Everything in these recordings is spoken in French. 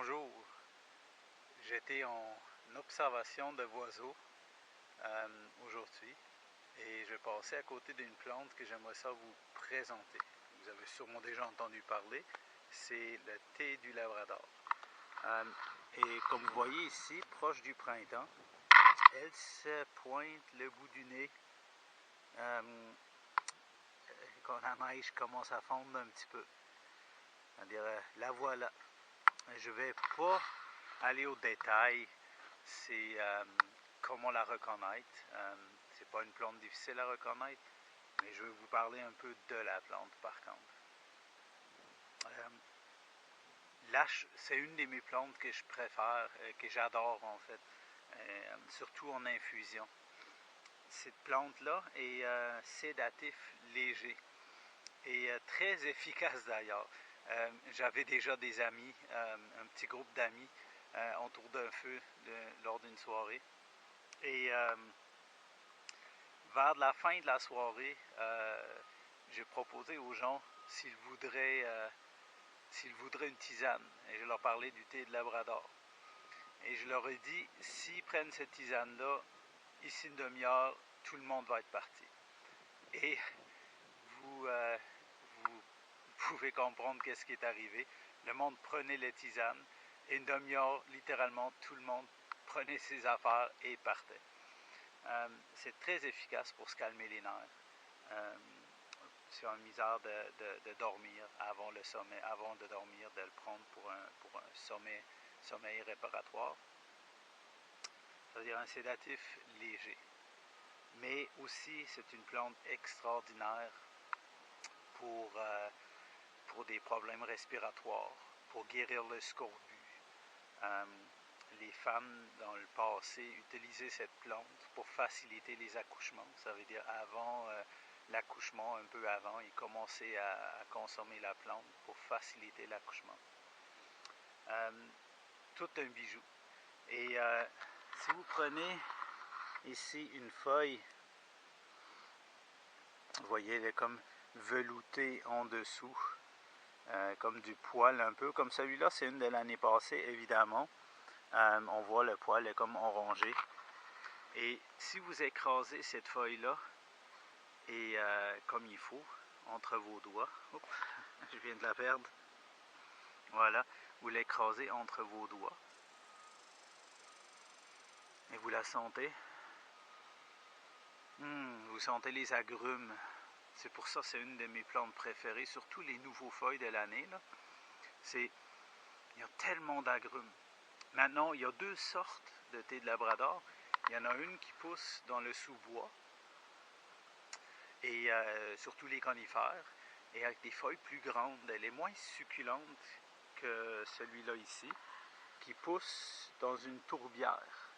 Bonjour, j'étais en observation de oiseaux aujourd'hui et je passais à côté d'une plante que j'aimerais ça vous présenter. Vous avez sûrement déjà entendu parler, c'est le thé du Labrador. Et comme vous voyez ici, proche du printemps, elle se pointe le bout du nez quand la neige commence à fondre un petit peu. C'est-à-dire, la voilà. Je ne vais pas aller au détail, c'est comment la reconnaître. C'est pas une plante difficile à reconnaître, mais je vais vous parler un peu de la plante par contre. C'est une de mes plantes que je préfère, que j'adore en fait, surtout en infusion. Cette plante-là est sédatif léger et très efficace d'ailleurs. J'avais déjà des amis, un petit groupe d'amis autour d'un feu lors d'une soirée. Et vers la fin de la soirée, j'ai proposé aux gens s'ils voudraient une tisane. Et je leur parlais du thé de Labrador. Et je leur ai dit, s'ils prennent cette tisane-là, ici une demi-heure, tout le monde va être parti. Et vous pouvez comprendre qu'est-ce qui est arrivé. Le monde prenait les tisanes et une demi-heure, littéralement, tout le monde prenait ses affaires et partait. C'est très efficace pour se calmer les nerfs. Si on a une misère de dormir avant le sommeil, avant de dormir, de le prendre pour un sommeil réparatoire. C'est-à-dire un sédatif léger. Mais aussi, c'est une plante extraordinaire pour des problèmes respiratoires, pour guérir le scorbut. Les femmes dans le passé utilisaient cette plante pour faciliter les accouchements. Ça veut dire avant l'accouchement, un peu avant, ils commençaient à consommer la plante pour faciliter l'accouchement. Tout un bijou. Et si vous prenez ici une feuille, vous voyez, elle est comme veloutée en dessous. Comme du poil un peu, comme celui-là, c'est une de l'année passée, évidemment. On voit le poil est comme orangé. Et si vous écrasez cette feuille-là, et comme il faut, entre vos doigts, oups, je viens de la perdre, voilà, vous l'écrasez entre vos doigts, et vous la sentez, vous sentez les agrumes. C'est pour ça que c'est une de mes plantes préférées, surtout les nouveaux feuilles de l'année. Il y a tellement d'agrumes. Maintenant, il y a deux sortes de thé de Labrador. Il y en a une qui pousse dans le sous-bois, et surtout les conifères, et avec des feuilles plus grandes. Elle est moins succulente que celui-là ici, qui pousse dans une tourbière.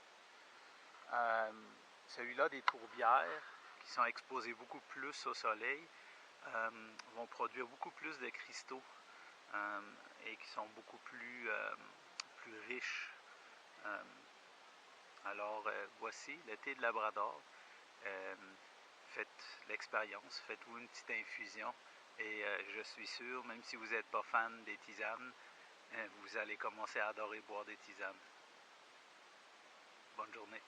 Celui-là, des tourbières qui sont exposées beaucoup plus au soleil, vont produire beaucoup plus de cristaux et qui sont beaucoup plus riches. Alors voici le thé de Labrador. Faites l'expérience, faites-vous une petite infusion et je suis sûr, même si vous n'êtes pas fan des tisanes, vous allez commencer à adorer boire des tisanes. Bonne journée.